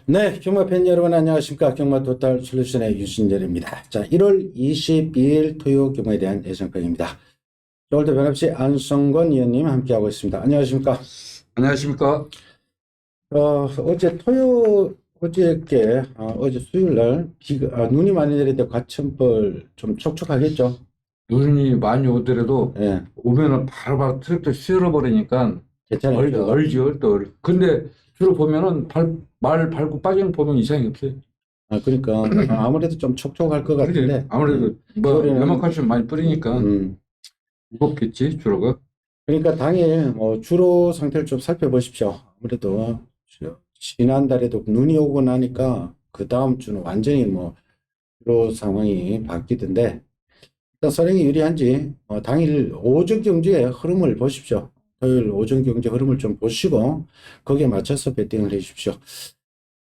네, 경마 팬 여러분 안녕하십니까. 경마 토탈 솔루션의 유신열입니다. 자, 1월 22일 토요 경마에 대한 예상평입니다. 오늘도 변함없이 안성권 위원님 함께하고 있습니다. 안녕하십니까. 안녕하십니까? 어제 토요, 어저께, 어제 수요일 날 눈이 많이 내리는데 과천벌 좀 촉촉하겠죠? 눈이 많이 오더라도 예, 오면은 바로바로 트랙터 실어버리니까 괜찮았죠? 얼지요, 또. 근데 주로 보면은 말 밟고 빠지는 거 보면 이상이 없어요. 그러니까 아무래도 좀 촉촉할 것 그러지? 같은데, 아무래도 뭐 겨울에는, 염화칼슘 많이 뿌리니까 음, 무겁겠지, 주로가. 그러니까 당일 주로 상태를 좀 살펴보십시오. 아무래도 지난달에도 눈이 오고 나니까 그 다음 주는 완전히 주로 상황이 바뀌던데 일단 선행이 유리한지 당일 오전 경주의 흐름을 보십시오. 토요일 오전 경제 흐름을 좀 보시고 거기에 맞춰서 베팅을 해 주십시오.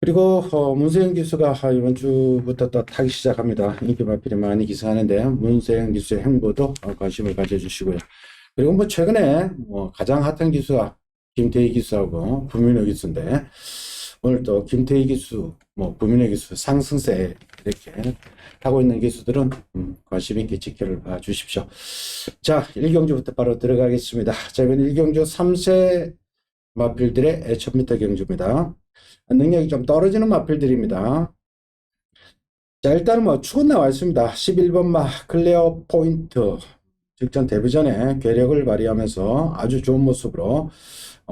그리고 문세영 기수가 이번 주부터 또 타기 시작합니다. 인기 마필이 많이 기사하는데 문세영 기수의 행보도 관심을 가져주시고요. 그리고 최근에 가장 핫한 기수가 김태희 기수하고 부민호 기수인데 오늘 또 김태희 기수, 부민호 기수 상승세 이렇게 하고 있는 기수들은 관심 있게 지켜를 봐 주십시오. 자, 1경주부터 바로 들어가겠습니다. 자, 이번 1경주 3세 마필들의 1000m 경주입니다. 능력이 좀 떨어지는 마필들입니다. 자, 일단은 축은 나와 있습니다. 11번 클레어 포인트. 직전 데뷔전에 괴력을 발휘하면서 아주 좋은 모습으로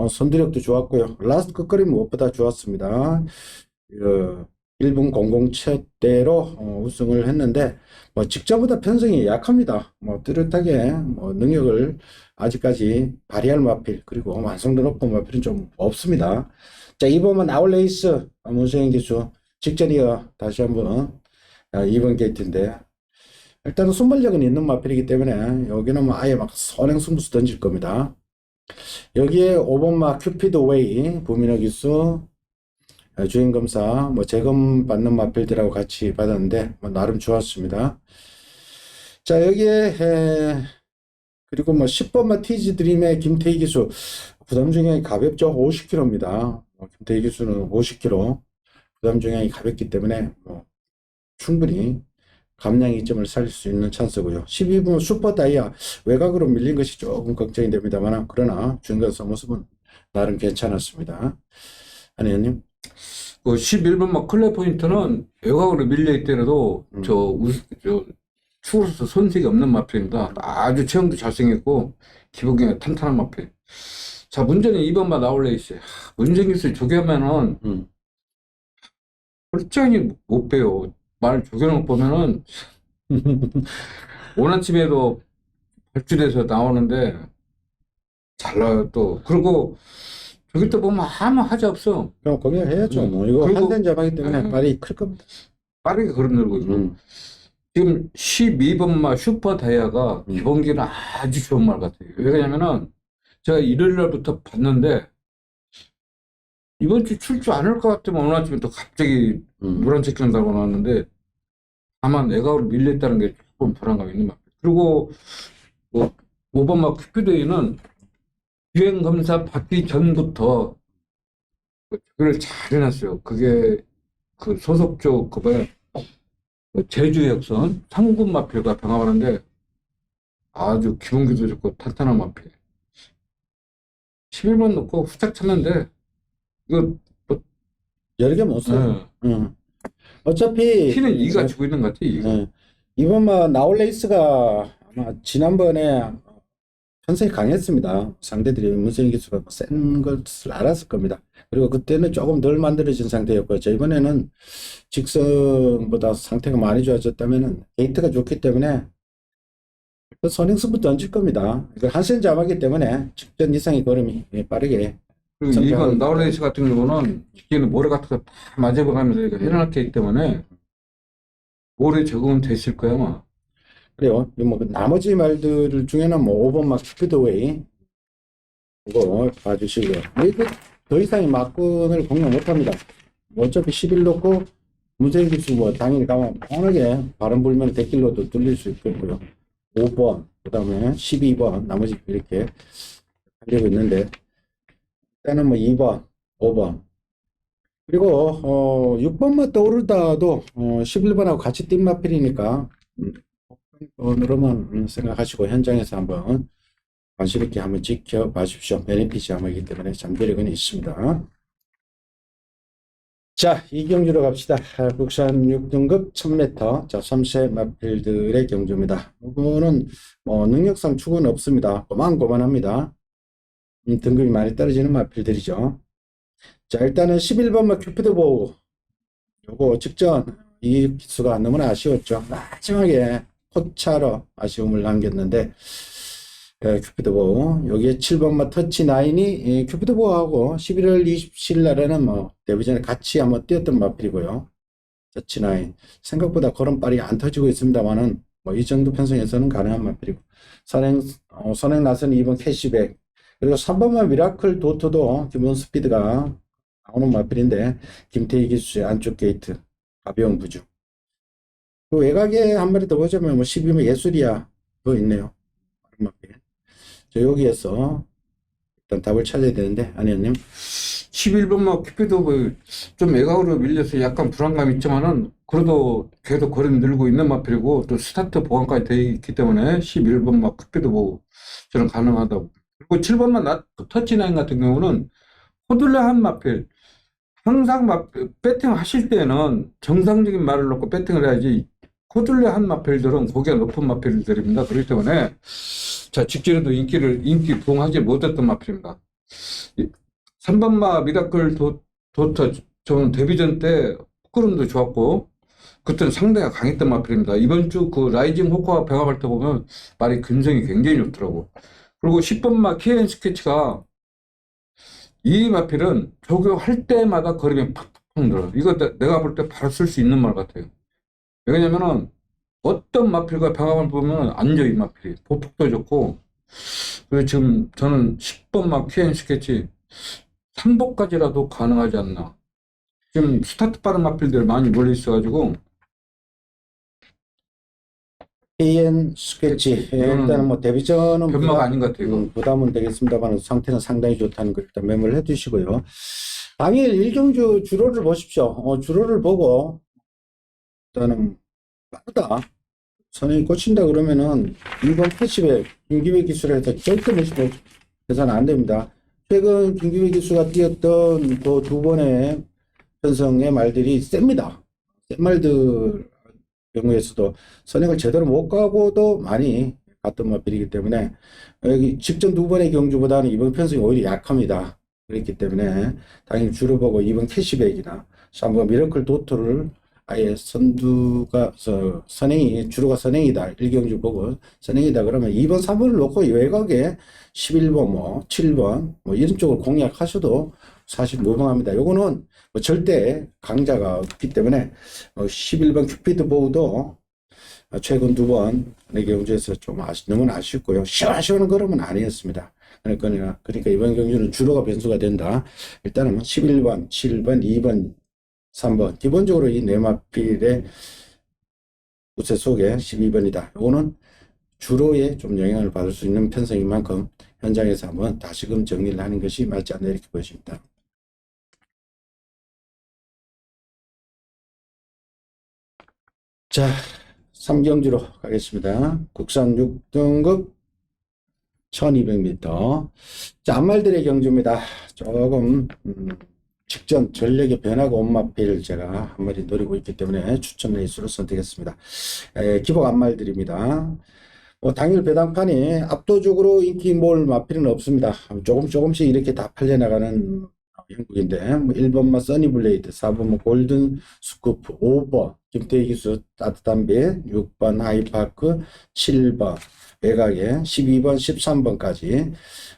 선두력도 좋았고요. 라스트 끝거리 무엇보다 좋았습니다. 1분 00채대로 우승을 했는데 직전보다 편성이 약합니다. 뚜렷하게 능력을 아직까지 발휘할 마필 그리고 완성도 높은 마필은 좀 없습니다. 자, 이번은 아웃레이스 문세영 기수 직전이어 다시 한번 2번 게이트인데 일단은 순발력은 있는 마필이기 때문에 여기는 아예 선행 승부수 던질 겁니다. 여기에 5번 큐피드 웨이 부민호 기수 주행검사 재검 받는 마필들하고 같이 받았는데 나름 좋았습니다. 자, 여기에 그리고 10번 티지 드림의 김태희 기수 부담 중량이 가볍죠. 50kg입니다. 김태희 기수는 50kg 부담 중량이 가볍기 때문에 충분히 감량 이점을 살릴 수 있는 찬스고요. 12번 슈퍼 다이아 외곽으로 밀린 것이 조금 걱정이 됩니다만 그러나 주행검사 모습은 나름 괜찮았습니다. 안 의원님? 그 11번 클레 포인트는 외곽으로 밀려있더라도 축으로서 손색이 없는 마필입니다. 아주 체형도 잘생겼고 기복이 탄탄한 마필. 자, 문제는 2번 아웃레이스. 문재인 기술 조개하면은 멀쩡히 못 빼요. 말 조개는 거 보면은 오나침에도 발주돼서 나오는데 잘 나와요 또. 그리고 저기 또 보면 아무 하자 없어. 그럼 거기 해야죠. 이거 그리고 한센 잡하기 때문에 발이 클 겁니다. 빠르게 걸음 들고 있고. 지금 12번 슈퍼 다이아가 기본기는 아주 좋은 말 같아요. 왜 그러냐면은 제가 일요일 날부터 봤는데 이번 주 출 줄 않을 것 같으면 오늘 아침에 또 갑자기 노란 책장 달고 나왔는데 다만 외곽으로 밀렸다는 게 조금 불안감이 있는 것 같아요. 그리고 5번 큐피드에는 주행 검사 받기 전부터 그걸 잘 해놨어요. 그게 그 소속 쪽 그거에 제주 역선 상군 마필과 병합하는데 아주 기본기도 좋고 탄탄한 마필. 11번 넣고 후딱 쳤는데 이거 여러 개 못 써요. 네. 어차피 키는 2가 주고 있는 것 같아. 2가. 이번 나올레이스가 아마 지난번에 편성이 강했습니다. 상대들이 문세영 기수가 센 것을 알았을 겁니다. 그리고 그때는 조금 덜 만들어진 상태였고요. 이번에는 직선보다 상태가 많이 좋아졌다면 게이트가 좋기 때문에 선행승부 던질 겁니다. 한센 자마기 때문에 직전 이상의 걸음이 빠르게 그리고 성장을 2번 나올레이스 같은 경우는 직계는 모래 같은 거 다 맞아가면서 이거 해놨기 때문에 모래 적응은 됐을 거야 아마. 그래요. 나머지 말들 중에는 5번 스피드웨이 그거 봐주시고요. 이거 더 이상의 막군을 공략 못합니다. 어차피 11 놓고 문세인 기수 당연히 가면 편하게 바람 불면 대길로도 뚫릴 수 있겠고요. 5번 그 다음에 12번 나머지 이렇게 하려고 있는데 일단은 2번 5번 그리고 6번만 떠오르다도 11번하고 같이 뛴 마필이니까 번으로만 생각하시고 현장에서 한번 관심 있게 한번 지켜봐주십시오. 베네핏이 아마이기 때문에 잠재력은 있습니다. 자, 이경주로 갑시다. 국산 6등급 1000m. 자, 3세 마필들의 경주입니다. 이거는 능력상 축은 없습니다. 고만고만합니다. 등급이 많이 떨어지는 마필들이죠. 자, 일단은 11번마 큐피드 보우. 요거 직전 이 기수가 너무나 아쉬웠죠. 마지막에 포차로 아쉬움을 남겼는데, 큐피드 보우. 여기에 7번마 터치 9이 큐피드 보우하고 11월 27일 날에는 데뷔전에 같이 한번 뛰었던 마필이고요. 터치 9. 생각보다 걸음발이 안 터지고 있습니다만은, 이 정도 편성에서는 가능한 마필이고. 선행 나선 2번 캐시백. 그리고 3번마 미라클 도트도 기본 스피드가 나오는 마필인데, 김태희 기수의 안쪽 게이트, 가벼운 부주. 그 외곽에 한 마리 더 보자면 12번 예술이야. 그거 있네요. 마필. 저 여기에서 일단 답을 찾아야 되는데, 안혜연님. 11번만 큐피도 좀 외곽으로 밀려서 약간 불안감이 있지만은 그래도 계속 거리 늘고 있는 마필이고 또 스타트 보강까지 되어 있기 때문에 11번만 큐피도 보고 저는 가능하다고. 그리고 7번만 터치나인 같은 경우는 호들레한 마필. 항상 배팅 하실 때는 정상적인 말을 놓고 배팅을 해야지 호들레한 마필들은 고기가 높은 마필들입니다. 그렇기 때문에 자, 직전에도 인기 부응하지 못했던 마필입니다. 3번마 미라클 도터 저는 데뷔전 때 포크런도 좋았고 그때는 상대가 강했던 마필입니다. 이번 주 그 라이징 호커와 병합할 때 보면 말이 근성이 굉장히 좋더라고. 그리고 10번마 KN 스케치가 이 마필은 조교할 때마다 거리면 팍팍 늘어. 이거 내가 볼 때 바로 쓸 수 있는 말 같아요. 왜냐면은 어떤 마필과 병합을 보면 안 져, 이 마필이. 보폭도 좋고. 그래서 지금 저는 10번마 KN 스케치 3복까지라도 가능하지 않나. 지금 스타트 빠른 마필들 많이 몰려 있어가지고. KN 스케치. 일단은 데뷔전은 변마가 아닌 것 같아요. 부담은 되겠습니다만 상태는 상당히 좋다는 걸 일단 메모를 해두시고요. 당일 1경주 주로를 보십시오. 주로를 보고 일단은 빠르다. 선행이 꽂힌다 그러면은 2번 패시백 김기배 기술에서 절대 해서는 안 됩니다. 최근 김기배 기수가 뛰었던 그 두 번의 편성의 말들이 셉니다. 센 말들 경우에서도 선행을 제대로 못 가고도 많이 갔던 마필이기 때문에 여기 직전 두 번의 경주보다는 이번 편성이 오히려 약합니다. 그렇기 때문에 당연히 주로 보고 이번 캐시백이나 3번 미러클 도토를 아예 선행이 주로가 선행이다. 1경주 보고 선행이다 그러면 2번 3번을 놓고 외곽에 11번 7번 이런 쪽을 공략하셔도 사실 무방합니다. 요거는 절대 강자가 없기 때문에 11번 큐피드 보우도 최근 두 번의 경주에서 좀 너무나 아쉽고요. 시원시원한 걸음은 아니었습니다. 그러니까 이번 경주는 주로가 변수가 된다. 일단은 11번, 7번, 2번, 3번 기본적으로 이 네 마필의 우세 속에 12번이다. 요거는 주로에 좀 영향을 받을 수 있는 편성인 만큼 현장에서 한번 다시금 정리를 하는 것이 맞지 않나 이렇게 보여집니다. 자, 3경주로 가겠습니다. 국산 6등급 1200m. 자, 암말들의 경주입니다. 조금 직전 전력의 변화가 온 마필 제가 한 마리 노리고 있기 때문에 추천 레이스로 선택했습니다. 기복 암말들입니다. 당일 배당판이 압도적으로 인기 몰 마필은 없습니다. 조금씩 이렇게 다 팔려나가는 형국인데 1번마 써니블레이드, 4번마 골든 스쿠프, 5번 김태희 기수 따뜻한 빛, 6번 하이파크, 7번 외곽에 12번 13번까지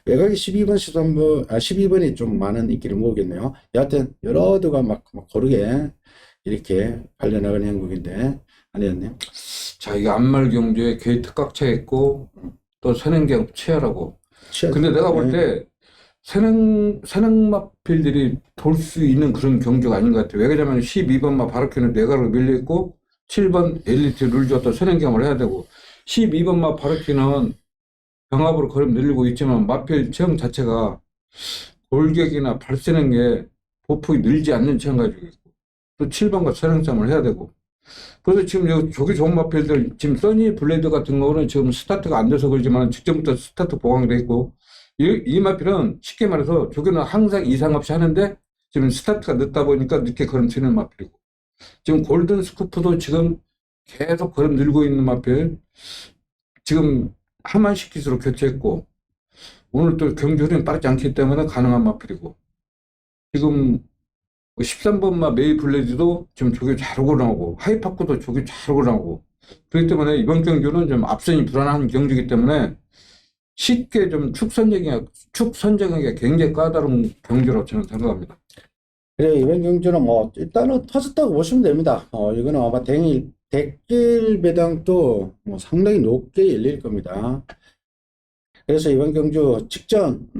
외곽에 12번 13번 12번이 좀 많은 인기를 모으겠네요. 여하튼 여러 두가 막 고르게 이렇게 팔려나가는 형국인데 아니었네요. 자, 이게 암말 경주에 게이트 꽉 차 있고 또 선행경 치열하고. 근데 내가 볼 때 선행 마필들이 돌 수 있는 그런 경주가 아닌 것 같아요. 왜 그러냐면 12번마 바로키는 내가로 밀려 있고 7번 엘리트 룰조도 선행경을 해야 되고 12번마 바로키는 병합으로 걸음 늘리고 있지만 마필 체형 자체가 골격이나 발쓰는 게 보폭이 늘지 않는 체형 가지고 있고 또 7번과 차량 싸움을 해야 되고 그래서 지금 여기 조기 좋은 마필들 지금 써니 블레이드 같은 경우는 지금 스타트가 안 돼서 그러지만 직전부터 스타트 보강돼 있고 이 마필은 쉽게 말해서 조기는 항상 이상 없이 하는데 지금 스타트가 늦다 보니까 늦게 걸음 튀는 마필이고 지금 골든 스쿠프도 지금 계속 걸음 늘고 있는 마필 지금 하만식 기수로 교체했고 오늘 또 경기 흐름이 빠르지 않기 때문에 가능한 마필이고 지금 13번마 메이 블레디도 지금 조기 잘 오고 나오고 하이파크도 조기 잘 오고 나오고 그렇기 때문에 이번 경기는 좀 앞선이 불안한 경기이기 때문에 쉽게 좀 축 선정하기가 굉장히 까다로운 경기라고 저는 생각합니다. 그래, 이번 경주는 뭐, 일단은 터졌다고 보시면 됩니다. 이거는 아마 대길 배당도 뭐 상당히 높게 열릴 겁니다. 그래서 이번 경주 직전,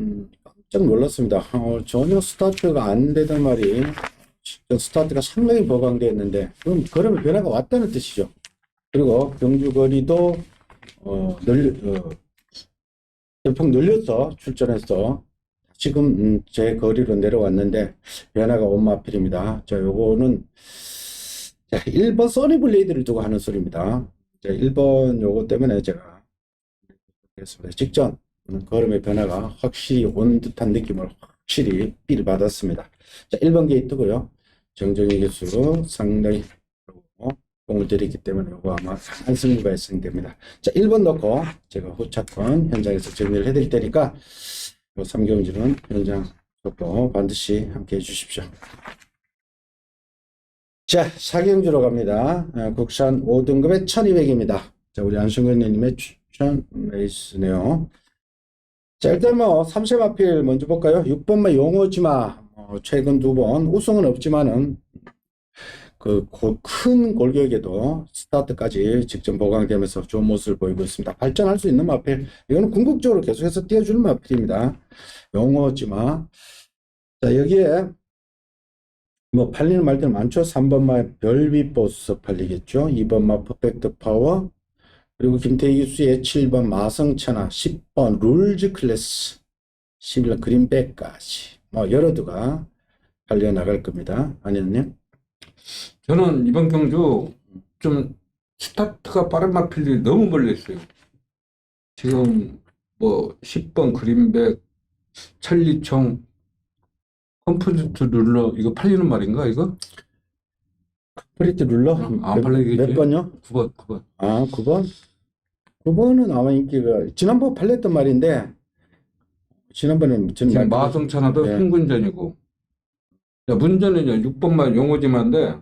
깜짝 놀랐습니다. 전혀 스타트가 안 되던 말이, 직전 스타트가 상당히 보강되었는데, 그럼 걸음의 변화가 왔다는 뜻이죠. 그리고 경주 거리도, 대폭 늘려서 출전해서 지금 제 거리로 내려왔는데 변화가 온 마필입니다. 자, 요거는 자, 1번 써니 블레이드를 두고 하는 소리입니다. 자, 1번 요거 때문에 제가 그랬습니다. 직전 걸음의 변화가 확실히 온 듯한 느낌을 확실히 삘 받았습니다. 자, 1번 게이트고요. 정정희 교수 상당히 공을 들이기 때문에 이거 아마 한승부가 예상됩니다. 자, 1번 넣고 제가 후차권 현장에서 정리를 해드릴 테니까 요 3경주는 현장 속도 반드시 함께 해주십시오. 자, 4경주로 갑니다. 국산 5등급의 1200입니다. 자, 우리 안승근님의 추천 레이스네요. 자, 일단 뭐 3세 마필 먼저 볼까요? 6번마 용호지마 최근 2번 우승은 없지만은 큰 골격에도 스타트까지 직전 보강되면서 좋은 모습을 보이고 있습니다. 발전할 수 있는 마필. 이거는 궁극적으로 계속해서 띄워주는 마필입니다. 용어지마. 자, 여기에 뭐 팔리는 말들 많죠. 3번마 별빛보스 팔리겠죠. 2번마 퍼펙트 파워. 그리고 김태희 기수의 7번 마성천하, 10번 룰즈 클래스, 11번 그린백까지. 뭐 여러 두가 팔려 나갈 겁니다. 안현님. 저는 이번 경주 좀 스타트가 빠른 마필들이 너무 멀리 있어요. 지금 뭐 10번 그린백, 천리총, 컴포지트 룰러 이거 팔리는 말인가 이거? 프리트 룰러? 안 팔리겠지? 몇 번요? 9번. 아, 9번? 9번은 아마 인기가, 지난번 팔렸던 말인데, 지난번에는 지금 마성천하도 네. 흥근전이고 문전은 6번만 용호지마인데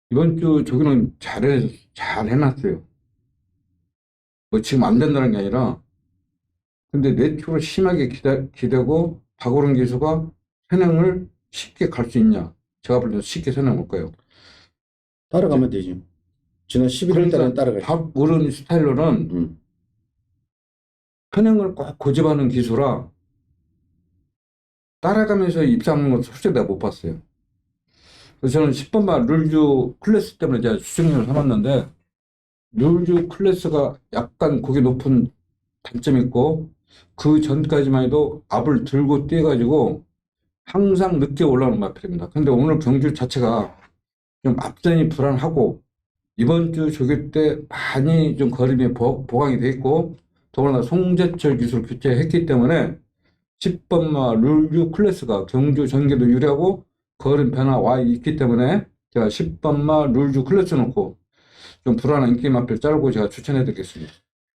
이번 주 저기는 잘 해놨어요. 뭐 지금 안 된다는 게 아니라 근데 내추럴 심하게 기대고 박오른 기수가 선행을 쉽게 갈 수 있냐? 제가 볼 때 쉽게 선행 올 거예요. 따라가면 되지. 지난 11월 달에 따라가지. 박오른 스타일로는 선행을 꼭 고집하는 기수라 따라가면서 입상하는 것을 솔직히 내가 못 봤어요. 그래서 저는 10번만 룰주 클래스 때문에 제가 수정료를 삼았는데 룰주 클래스가 약간 고기 높은 단점이 있고 그 전까지만 해도 압을 들고 뛰어가지고 항상 늦게 올라오는 마필입니다. 근데 오늘 경주 자체가 좀 앞선이 불안하고 이번 주 조교 때 많이 좀 걸음이 보강이 돼 있고 더구나 송재철 기술 교체했기 때문에 10번마 룰주 클래스가 경주 전개도 유리하고 걸음 변화 와 있기 때문에 제가 10번마 룰주 클래스 놓고 좀 불안한 인기 마필 자르고 제가 추천해 드리겠습니다.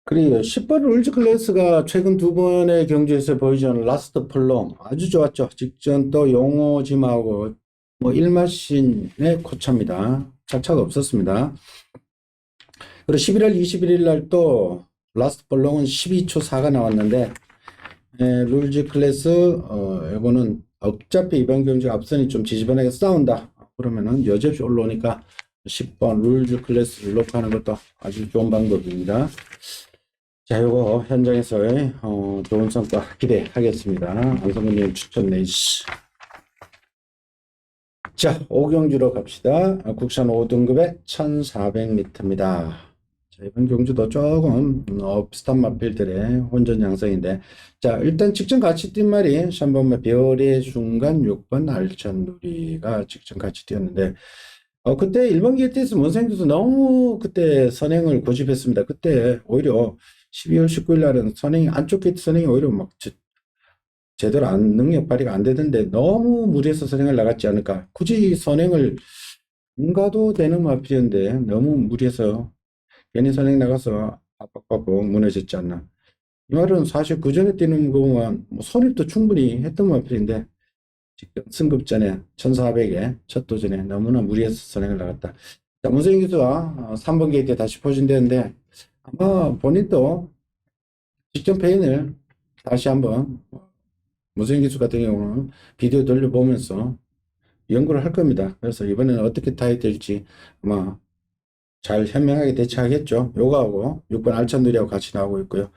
그리고 10번 룰즈 클래스가 최근 2번의 경주에서 보여준 라스트 폴롱 아주 좋았죠. 직전 또 용호짐하고 뭐 일마신의 코차입니다. 차차가 없었습니다. 그리고 11월 21일 날 또 라스트 폴롱은 12초 4가 나왔는데 룰즈 클래스 이거는 어차피 이번 경주 앞선이 좀 지지번하게 싸운다. 그러면은 여지없이 올라오니까 10번 룰즈 클래스를 놓고 하는 것도 아주 좋은 방법입니다. 자, 요거 현장에서의 좋은 성과 기대하겠습니다. 안성근님 추천 레이스. 자, 5경주로 갑시다. 국산 5등급의 1400m입니다. 자, 이번 경주도 조금 비슷한 마필들의 혼전 양상인데, 자, 일단 직전 같이 뛴 말이 3번 별의 순간 6번 알천누리가 직전 같이 뛰었는데, 그때 1번 게이트에서 문생규수 너무 그때 선행을 고집했습니다. 그때 오히려 12월 19일 날은 선행이, 안쪽 게이트 선행이 오히려 막 제대로 능력 발휘가 안 되던데 너무 무리해서 선행을 나갔지 않을까. 굳이 선행을 안 가도 되는 마필인데 너무 무리해서 괜히 선행 나가서 압박받고 무너졌지 않나. 이 말은 사실 그 전에 뛰는 거만 뭐 선입도 충분히 했던 마필인데 지금 승급전에 1400에 첫 도전에 너무나 무리해서 선행을 나갔다. 자, 문세인 기수가 3번 게이트에 다시 포진되는데 아마 본인도 직전 페인을 다시 한번 문세인 기수 같은 경우는 비디오 돌려보면서 연구를 할 겁니다. 그래서 이번에는 어떻게 타야 될지 아마 잘 현명하게 대처하겠죠. 요거하고 6번 알찬누리하고 같이 나오고 있고요.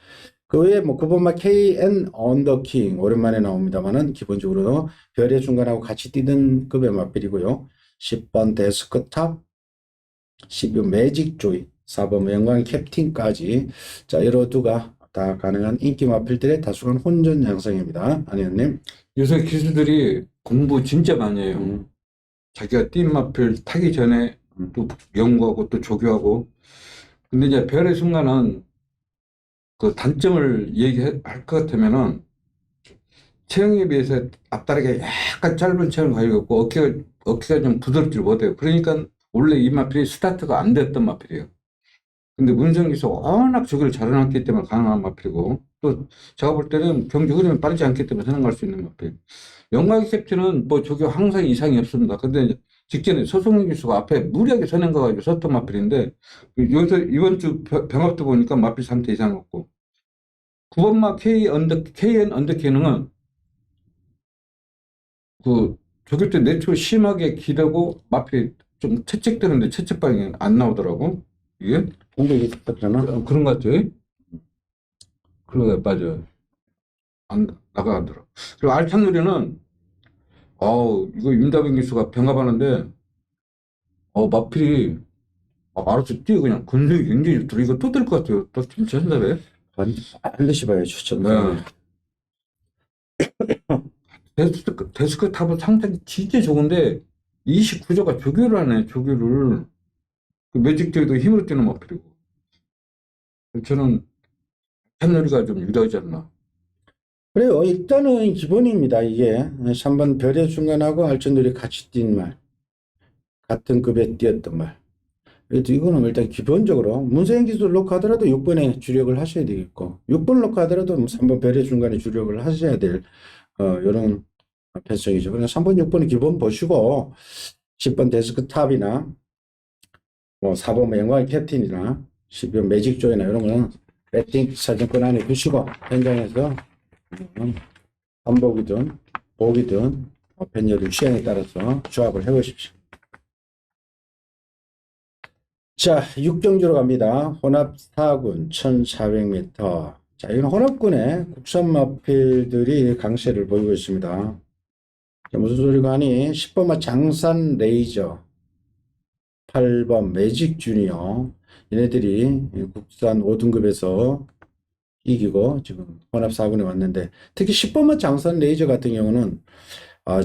그 외에 뭐 9번마 KN 언더킹 오랜만에 나옵니다만은 기본적으로 별의 중간하고 같이 뛰는 급의 마필이고요. 10번 데스크탑, 12번 매직 조이, 4번 영광 캡틴까지 자 여러 두가 다 가능한 인기 마필들의 다수는 혼전 양상입니다. 안혜연님. 요새 기수들이 공부 진짜 많이 해요. 자기가 뛴 마필 타기 전에 또 연구하고 또 조교하고. 근데 이제 별의 순간은 그 단점을 얘기할 것 같으면은 체형에 비해서 앞다리가 약간 짧은 체형을 가지고 있고 어깨가 좀 부드럽지 못해요. 그러니까 원래 이 마필이 스타트가 안 됐던 마필이에요. 근데 문성기수 워낙 저기를 잘 해놨기 때문에 가능한 마필이고 또 제가 볼 때는 경기 흐름이 빠르지 않기 때문에 선행할 수 있는 마필. 영광의 캡틴은 뭐 저기 항상 이상이 없습니다. 근데 이제 직전에 서성민 기수가 앞에 무리하게 선행 가가지고 섰던 마필인데 여기서 이번 주 병합도 보니까 마필 상태 이상 없고 9번마 KN 언더캐능은 그 저길 때 내초 심하게 기대고 마필이 좀 채찍되는데 채찍 방향이 안 나오더라고 이게 공격이 있었잖아. 그런 것 같아. 그러다 맞아 안 나가더라. 그리고 알찬누리는 이거 임다빈 기수가 병합하는데 마필이 알아서 뛰어 그냥 근력이 굉장히 좋더라. 이거 또 될 것 같아요. 또 진짜 한다며. 반드시 봐야죠. 전 네. 데스크 탑은 상당히 진짜 좋은데 29조가 조교를 하네. 조교를 그 매직조에도 힘으로 뛰는 마필이고 저는 캔놀이가 좀 유리하지 않나. 그래요. 일단은 기본입니다. 이게 3번 별의 순간하고 알천들이 같이 뛴 말, 같은 급에 뛰었던 말. 그래도 이거는 일단 기본적으로 문세인 기술 놓고 하더라도 6번에 주력을 하셔야 되겠고 6번 놓고 하더라도 3번 별의 순간에 주력을 하셔야 될 이런 편성이죠. 그냥 3번, 6번은 기본 보시고 10번 데스크탑이나 뭐 4번 영광의 캡틴이나 12번 매직조이나 이런 거는 배팅 사정권 안에 두시고 현장에서 반복이든 복이든 편여름 취향에 따라서 조합을 해보십시오. 자, 6경주로 갑니다. 혼합 4군 1400m. 자, 이건 혼합군의 국산 마필들이 강세를 보이고 있습니다. 자, 무슨 소리가 하니 10번마 장산 레이저, 8번 매직 주니어, 얘네들이 국산 5등급에서 이기고 지금 혼합 4군에 왔는데 특히 10번마 장산 레이저 같은 경우는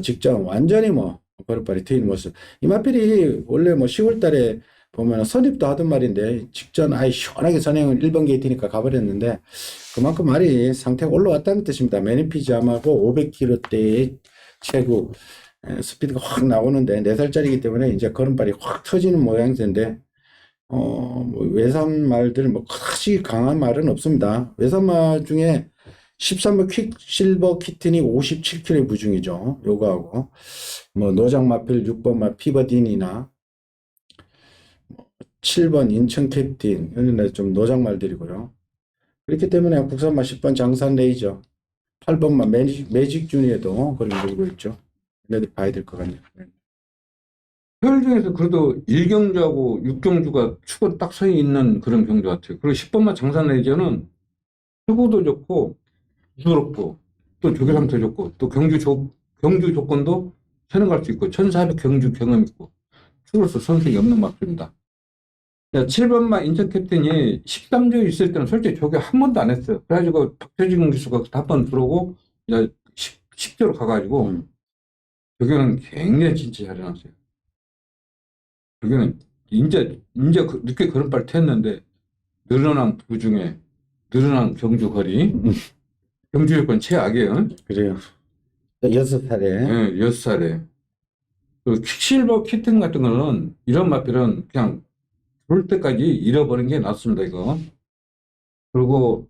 직전 완전히 뭐 버릇발이 트이는 모습. 이 마필이 원래 뭐 10월 달에 보면 선입도 하던 말인데 직전 아예 시원하게 선행을 1번 게이트니까 가버렸는데 그만큼 말이 상태가 올라왔다는 뜻입니다. 매니피지함하고 500km대의 최고 스피드가 확 나오는데 4살짜리이기 때문에 이제 걸음발이 확 터지는 모양새인데 뭐 외산말들 뭐 크게 강한 말은 없습니다. 외산말 중에 13번 퀵실버 키튼이 57kg 부중이죠. 요거하고 뭐 노장마필 6번마 피버딘이나 7번 인천 캡틴 이런 좀 노장말들이고요. 그렇기 때문에 국산마 10번 장산 레이저 8번마 매직 주니어도 그런 거 들고 있죠. 얘네들 봐야 될 것 같네요. 혈 중에서 그래도 1경주하고 6경주가 축은 딱 서 있는 그런 경주 같아요. 그리고 10번마 장산 레이저는 표고도 좋고 부드럽고 또 조교 상태 좋고 또 경주 조건도 선행할 수 있고 1400 경주 경험 있고 추로서 선택이 없는 마필입니다. 야, 7번마 인천 캡틴이 13조 있을 때는 솔직히 조교 한 번도 안 했어요. 그래가지고 박태진 기수가 한 번 들어오고 이제 10조로 가가지고 조교는 굉장히 진짜 잘해놨어요. 조교는 이제 늦게 걸음발 텄는데 늘어난 부중에 늘어난 경주 거리, 경주 여건 최악이에요. 그래요. 6살에. 예, 6살에. 그 퀵실버 키튼 같은 거는 이런 마필은 그냥 그럴 때까지 잃어버린 게 낫습니다, 이거. 그리고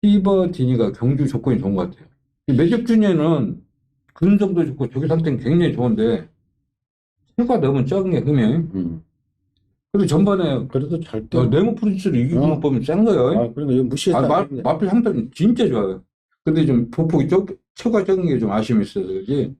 피버디니가 경주 조건이 좋은 것 같아요. 매접준에는 근성도 좋고 조기 상태는 굉장히 좋은데 체가 너무 적은 게 흠이에요. 그리고 전반에 그래도 잘 뛰어. 네모 프린스를 이기고만 보면 센 거예요. 아, 그러니까 이거 무시했다. 마필 상태는 진짜 좋아요. 근데 좀 보폭이 체가 적은 게 좀 아쉬움이 있어서 그러지.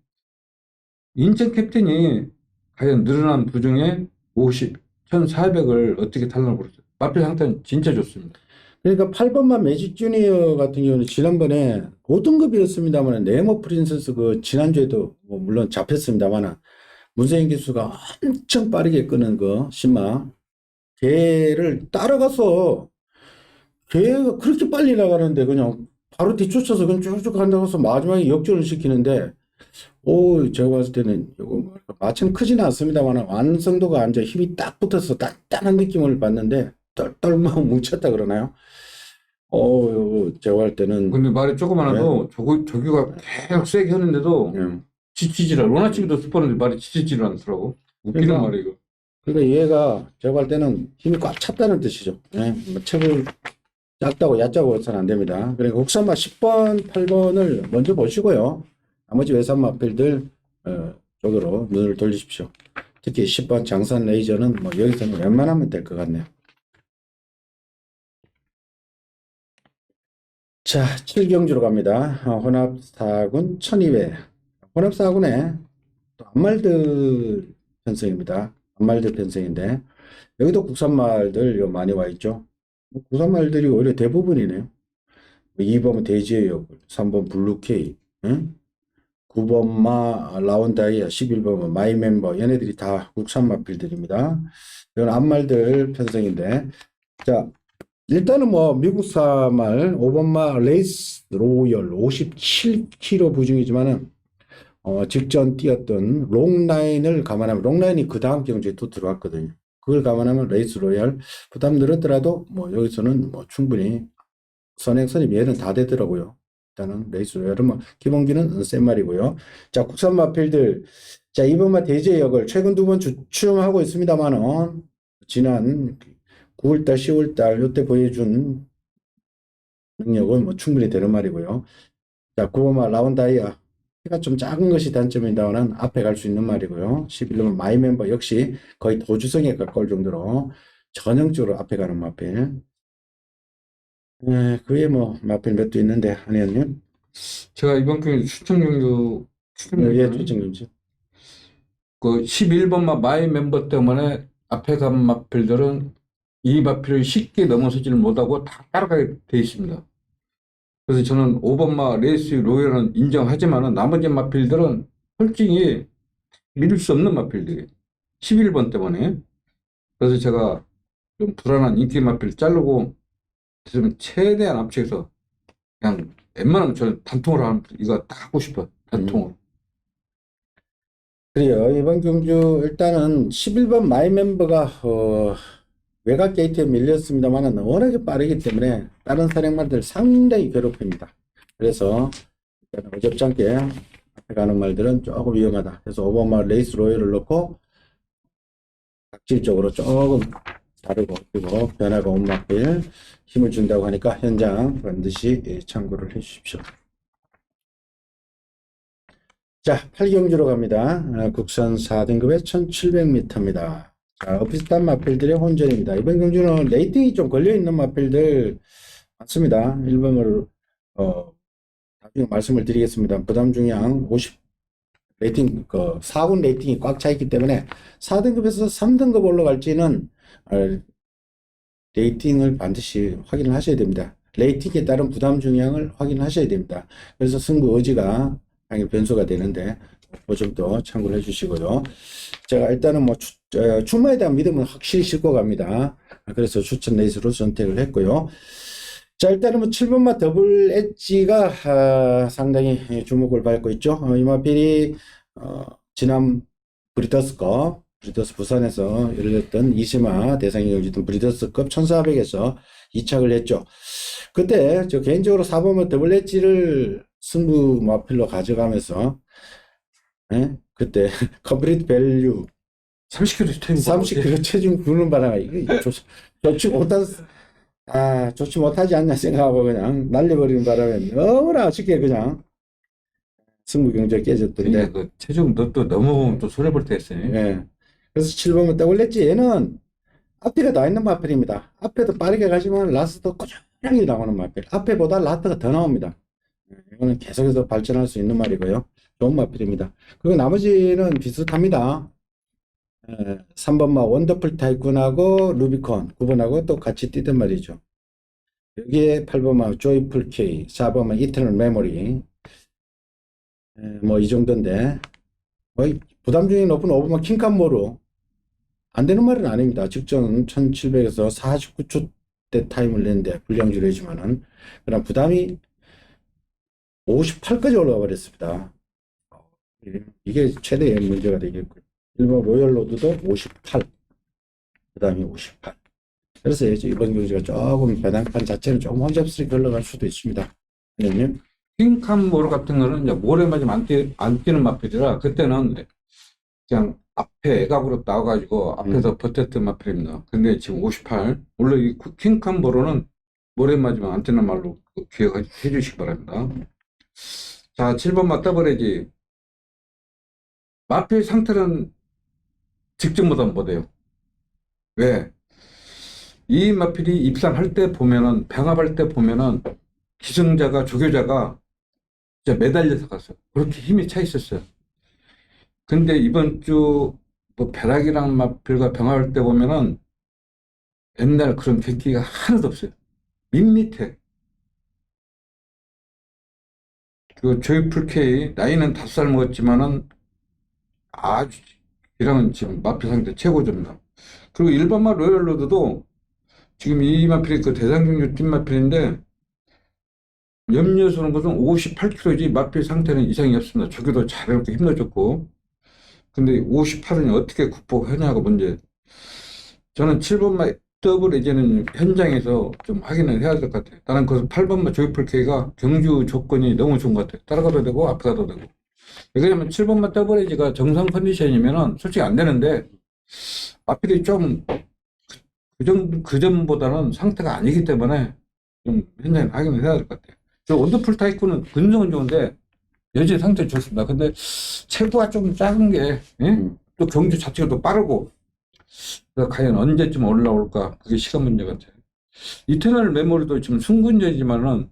인천 캡틴이 과연 늘어난 부중에 50, 1400을 어떻게 탈락을 벌었어요. 마필 상태는 진짜 좋습니다. 그러니까 8번만 매직 주니어 같은 경우는 지난번에 5등급이었습니다만 네모 프린세스 그 지난주에도 뭐 물론 잡혔습니다만 문세인 기수가 엄청 빠르게 끄는 그 신마 걔를 따라가서 걔가 그렇게 빨리 나가는데 그냥 바로 뒤쫓아서 그냥 쭉쭉 간다고 해서 마지막에 역전을 시키는데 제가 봤을 때는 이거 마침 크지는 않습니다만 완성도가 완전 힘이 딱 붙어서 단단한 느낌을 받는데 똘똘 뭉쳤다 그러나요? 제가 할 때는 근데 말이 조그만 해도 조교가 계속 세게 하는데도 지치질 않아. 로나치기도 스포는데 말이 지치질 않더라고. 웃기는 그러니까, 말이에요, 이거. 그러니까 얘가 제가 할 때는 힘이 꽉 찼다는 뜻이죠. 뭐 책을 작다고 얕다고 해서는 안 됩니다. 그러니까 국산마 10번, 8번을 먼저 보시고요. 나머지 외산 마필들 쪽으로 눈을 돌리십시오. 특히 10번 장산 레이저는 뭐 여기서는 웬만하면 될 것 같네요. 자, 7경주로 갑니다. 혼합 4군 1200. 혼합 4군에 또 안말들 편성입니다. 안말들 편성인데 여기도 국산말들 많이 와 있죠. 국산말들이 오히려 대부분이네요. 2번 대지의 역을, 3번 블루케이, 9번마 라운다이아, 11번은 마이멤버, 얘네들이 다 국산 마필들입니다. 이건 앞말들 편성인데, 자, 일단은 뭐 미국사말 5번마 레이스 로열 57kg 부중이지만은 직전 뛰었던 롱라인을 감안하면 롱라인이 그 다음 경주에 또 들어왔거든요. 그걸 감안하면 레이스 로열 부담 늘었더라도 뭐 여기서는 뭐 충분히 선행선임 얘는 다 되더라고요. 일단은 레이스 로열은 뭐 기본기는 센 말이고요. 자, 국산 마필들, 자, 이번마 대제 역을 최근 2번 주춤하고 있습니다만은 지난 9월달 10월달 이때 보여준 능력은 뭐 충분히 되는 말이고요. 자, 9번마 라운다이아 키가 좀 작은 것이 단점이다만 앞에 갈 수 있는 말이고요. 11번마 마이멤버 역시 거의 도주성에 가까울 정도로 전형적으로 앞에 가는 마필. 그게 뭐 마필 몇 도 있는데 한의원님. 제가 이번 경기 추천경주 예, 추천금지. 그 11번마 마이 멤버 때문에 앞에 간 마필들은 이 마필을 쉽게 넘어서지를 못하고 다 따라가게 돼 있습니다. 그래서 저는 5번마 레이스 로열은 인정하지만 나머지 마필들은 솔직히 믿을 수 없는 마필들이에요. 11번 때문에. 그래서 제가 좀 불안한 인기 마필 자르고 좀 최대한 압축해서 그냥 웬만하면 저는 단통으로 하는 이거 딱 하고 싶어요. 단통으로. 그래요. 이번 경주 일단은 11번 마이 멤버가 외곽 게이트에 밀렸습니다만 워낙에 빠르기 때문에 다른 사령말들 상당히 괴롭힙니다. 그래서 어렵지 않게 앞에 가는 말들은 조금 위험하다. 그래서 5번마 레이스 로열을 넣고 각질적으로 조금 다르고 그리고 변화가 온 마필 힘을 준다고 하니까 현장 반드시 참고를 해 주십시오. 자, 8경주로 갑니다. 국산 4등급의 1700m입니다. 자, 비슷한 마필들의 혼전입니다. 이번 경주는 레이팅이 좀 걸려있는 마필들 많습니다. 1번으로 나중에 말씀을 드리겠습니다. 부담 중량 50 레이팅, 4군 레이팅이 꽉 차 있기 때문에 4등급에서 3등급 올라갈지는 레이팅을 반드시 확인을 하셔야 됩니다. 레이팅에 따른 부담 중량을 확인하셔야 됩니다. 그래서 승부 의지가 당연히 변수가 되는데 그 점도 참고를 해주시고요. 제가 일단은 뭐 출마에 대한 믿음은 확실히 싣고 갑니다. 그래서 추천 레이스로 선택을 했고요. 자, 일단은 뭐 7번마 더블 엣지가 상당히 주목을 받고 있죠. 이 마필이 지난 브리더스컵, 브리더스 부산에서 열렸던 이시마 대상이 열렸던 브리더스컵 1400에서 2착을 했죠. 그때 저 개인적으로 4번마 더블 엣지를 승부 마필로 가져가면서 그때 컴플리트 밸류 30kg 체중 30kg 체중 부는 바람에 이거 좋지 못하지 않냐 생각하고 그냥 날려버리는 바람에 너무나 아쉽게 그냥 승부 경기가 깨졌던데. 그러니까 그 체중 또 넘어오면 또 손해볼 때 했어요. 예. 그래서 7번은 더블렛지 얘는 앞뒤가 다 있는 마필입니다. 앞에도 빠르게 가지만 라스트도 꾸준하게 나오는 마필. 앞에보다 라스트가 더 나옵니다. 이거는 계속해서 발전할 수 있는 말이고요. 좋은 마필입니다. 그리고 나머지는 비슷합니다. 3번마 원더풀 타이쿤하고 루비콘 9번하고 또 같이 뛰던 말이죠. 여기에 8번마 조이풀 K, 4번마 이터널 메모리 뭐 이 정도인데 뭐 부담중이 높은 5번마 킹칸모로 안 되는 말은 아닙니다. 직전 1700에서 49초대 타임을 냈는데 불량주를 했지만은 그럼 부담이 58까지 올라가 버렸습니다. 이게 최대의 문제가 되겠고요. 일본 로열로드도 58, 부담이 58. 그래서 이번 경기가 조금 배당판 자체는 조금 혼잡스럽게 흘러갈 수도 있습니다. 왜냐면 킹칸모르 같은 거는 이제 모래 맞으면 안 뛰는 마필이라 그때는 그냥 앞에 애각으로 나와가지고 앞에서 버텼던 마필입니다. 근데 지금 58. 물론 이 킹칸모르는 모래 맞으면 안 뛰는 말로 기억해 주시기 바랍니다. 자, 7번 맞다버리지. 마필 상태는 직전보다 못해요. 왜? 이 마필이 입상할 때 보면은, 병합할 때 보면은, 기승자가, 조교자가 진짜 매달려서 갔어요. 그렇게 힘이 차 있었어요. 근데 이번 주, 뭐, 벼락이랑 마필과 병합할 때 보면은, 옛날 그런 객기가 하나도 없어요. 밋밋해. 그 조이풀 K, 나이는 5살 먹었지만은, 아주, 이랑은 지금 마필 상태 최고조입니다. 그리고 일반마 로열로드도 지금 이 마필이 그 대상경주 뛴 마필인데 염려스러운 것은 58kg지 마필 상태는 이상이 없습니다. 저기도 잘해놓고 힘들었고 근데 58은 어떻게 극복하냐고 문제. 저는 7번마 더블 이제는 현장에서 좀 확인을 해야 될 것 같아요. 나는 그 8번마 조이풀 K가 경주 조건이 너무 좋은 것 같아요. 따라가도 되고 앞에 가도 되고. 왜냐면 7번마 더블 에지가 정상 컨디션이면은 솔직히 안 되는데 마필이 좀 그 전보다는 상태가 아니기 때문에 좀 현장에 확인을 해야 될 것 같아요. 저 원더풀 타이쿤은 근성은 좋은데 여전히 상태 좋습니다. 근데 체구가 좀 작은 게 또 경주 자체가 더 빠르고 그래서 과연 언제쯤 올라올까 그게 시간 문제 같아요. 이터널 메모리도 지금 승군전이지만은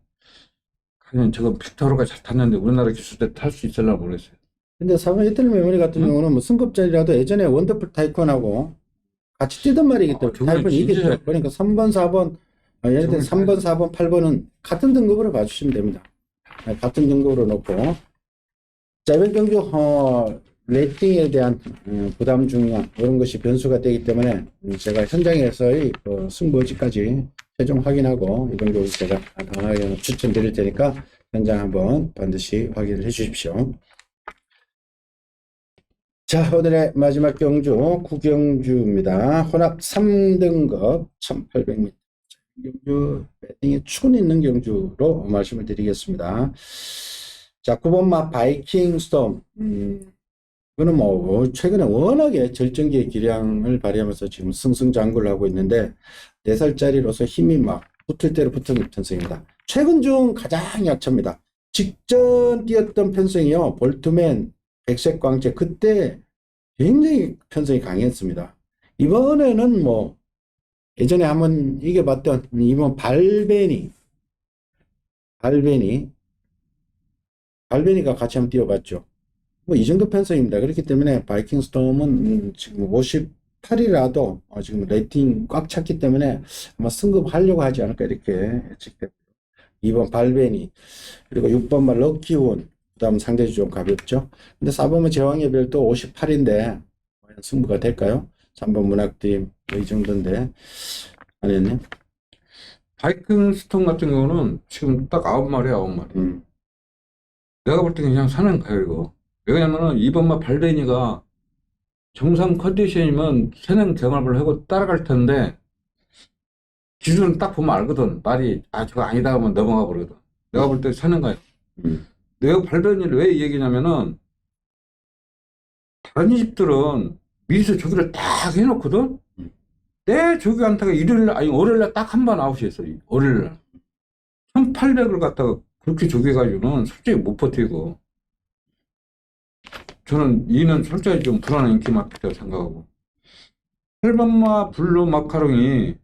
과연 저거 빅토르가 잘 탔는데 우리나라 기술 때 탈 수 있을까 모르겠어요. 근데 4번 이터널 메모리 같은 경우는 뭐 승급전이라도 예전에 원더풀 타이쿤하고 같이 뛰던 말이기 때문에 타이쿤이 이겼죠. 그러니까 3번, 4번, 예를 들어 3번, 4번, 8번은 같은 등급으로 봐주시면 됩니다. 같은 등급으로 놓고 자, 이번 경주 레이팅에 대한 부담 중량 이런 것이 변수가 되기 때문에 제가 현장에서의 승부지까지 최종 확인하고 이번 경주 제가 강하게 추천드릴 테니까 현장 한번 반드시 확인을 해 주십시오. 자, 오늘의 마지막 경주 구경주입니다. 혼합 3등급 1800m 경주 배팅에 추근 있는 경주로 말씀을 드리겠습니다. 자, 9번마 바이킹 스톰. 이거는 뭐 최근에 워낙에 절정기의 기량을 발휘하면서 지금 승승장구를 하고 있는데 4살짜리로서 힘이 막 붙을 대로 붙은 편성입니다. 최근 중 가장 약차입니다. 직전 뛰었던 편성이요. 볼트맨, 백색 광채 그때 굉장히 편성이 강했습니다. 이번에는 뭐 예전에 한번 이겨봤던 이번 발베니가 같이 한번 뛰어봤죠. 뭐 이 정도 편성입니다. 그렇기 때문에 바이킹 스톰은 지금 58이라도 지금 레이팅 꽉 찼기 때문에 아마 승급하려고 하지 않을까 이렇게 예측되고요. 2번 발베니 그리고 6번만 럭키온 부담은 상대적으로 좀 가볍죠. 근데 4번은 제왕의 별도 58인데 과연 승부가 될까요? 3번 문학드림 이 정도인데 아니었네. 바이킹 스톤 같은 경우는 지금 딱 9마리야, 9마리. 내가 볼 때 그냥 사는 거예요, 이거. 왜냐면은 이번만 발베니가 정상 컨디션이면 세능 경합을 하고 따라갈 텐데, 기준을 딱 보면 알거든. 말이, 저거 아니다 하면 넘어가 버리거든. 내가 볼 때 사는 거예요. 내가 발베니를 왜 얘기냐면은, 다른 집들은 미리서 조기를 딱 해놓거든? 내 조기한테가 월요일날 딱 한 번 아웃이었어, 월요일날. 1800을 갖다가 그렇게 조개가지고는 솔직히 못 버티고. 저는 이는 솔직히 좀 불안한 인기 마켓이라고 생각하고. 헬밤마 블루 마카롱이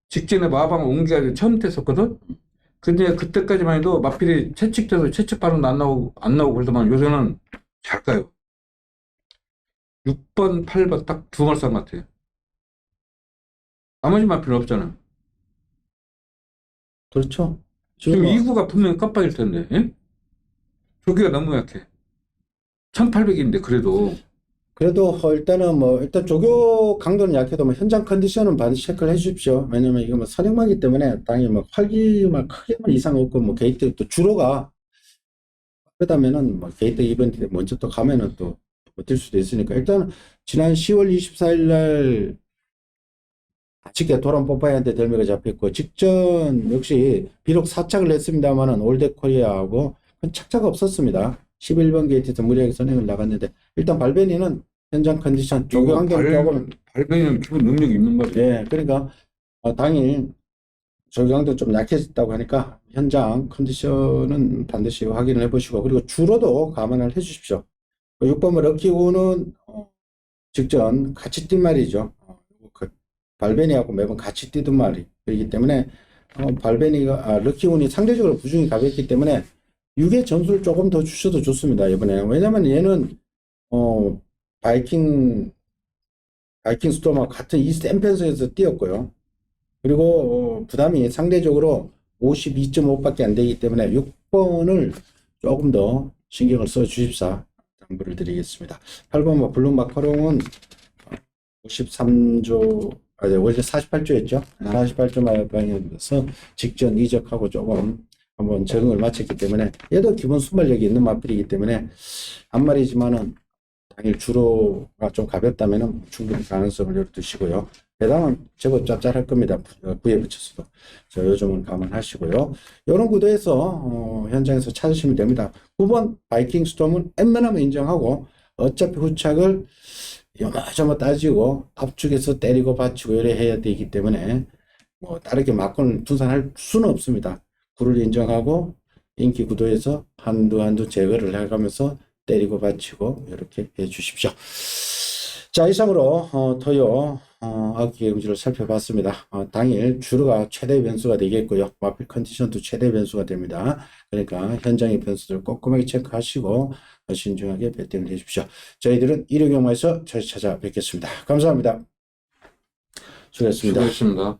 직전에 마방 옮겨가지고 처음 뗐었거든? 근데 그때까지만 해도 마필이 채찍돼서 채찍 반응도 안 나오고 그러더만 요새는 잘 가요. 6번, 8번 딱 두 말씀 같아요. 나머지 마필은 없잖아. 그렇죠. 지금 지금 2구가 분명히 깜빡일 텐데, 예? 조기가 너무 약해. 1800인데 그래도. 그래도 일단은 일단 조교 강도는 약해도 현장 컨디션은 반드시 체크를 해 주십시오. 왜냐면 이거 선행마기 때문에 당연히 활기만 크게만 이상 없고 게이트 또 주로가 그러다면은 게이트 이벤트 먼저 또 가면은 또 버틸 수도 있으니까 일단 지난 10월 24일 날 아쉽게 도란 뽀빠이한테 덜미가 잡혔고 직전 역시 비록 사착을 했습니다만은 올댓 코리아하고 착자가 없었습니다. 11번 게이트에서 무리하게 선행을 나갔는데 일단 발베니는 현장 컨디션 조교 환경이 조금 발베니는 기본 능력이 있는 말이에요. 네, 그러니까 당일 조교 환경 좀 약해졌다고 하니까 현장 컨디션은 반드시 확인을 해보시고 그리고 주로도 감안을 해주십시오. 6번은 럭키우는 직전 같이 뛴 말이죠. 그 발베니하고 매번 같이 뛰던 말이기 때문에 럭키운이 상대적으로 부중이 가볍기 때문에 6의 점수를 조금 더 주셔도 좋습니다. 이번에는 왜냐면 얘는 바이킹 스토어와 같은 이 센 편성에서 뛰었고요. 그리고 부담이 상대적으로 52.5밖에 안 되기 때문에 6번을 조금 더 신경을 써 주십사 당부를 드리겠습니다. 8번 블루 마카롱은 53조 원래 48조였죠. 48조 마방에서 직전 이적하고 조금 한번 적응을 마쳤기 때문에 얘도 기본 순발력이 있는 마필이기 때문에 한 마리지만은 당일 주로가 좀 가볍다면 충분히 가능성을 열두시고요. 배당은 제법 짭짤할 겁니다. 구에 붙여서도. 요즘은 감안하시고요. 이런 구도에서 현장에서 찾으시면 됩니다. 9번 바이킹 스톰은 웬만하면 인정하고 어차피 후착을 요마저마 따지고 앞쪽에서 때리고 받치고 이래 해야 되기 때문에 다르게 막고는 분산할 수는 없습니다. 구를 인정하고 인기 구도에서 한두 제거를 해가면서 때리고 받치고 이렇게 해 주십시오. 자, 이상으로 토요 악기 경주를 살펴봤습니다. 당일 주로가 최대 변수가 되겠고요. 마필 컨디션도 최대 변수가 됩니다. 그러니까 현장의 변수들 꼼꼼하게 체크하시고 신중하게 배팅을 해 주십시오. 저희들은 일요경마에서 다시 찾아뵙겠습니다. 감사합니다. 수고했습니다. 수고했습니다.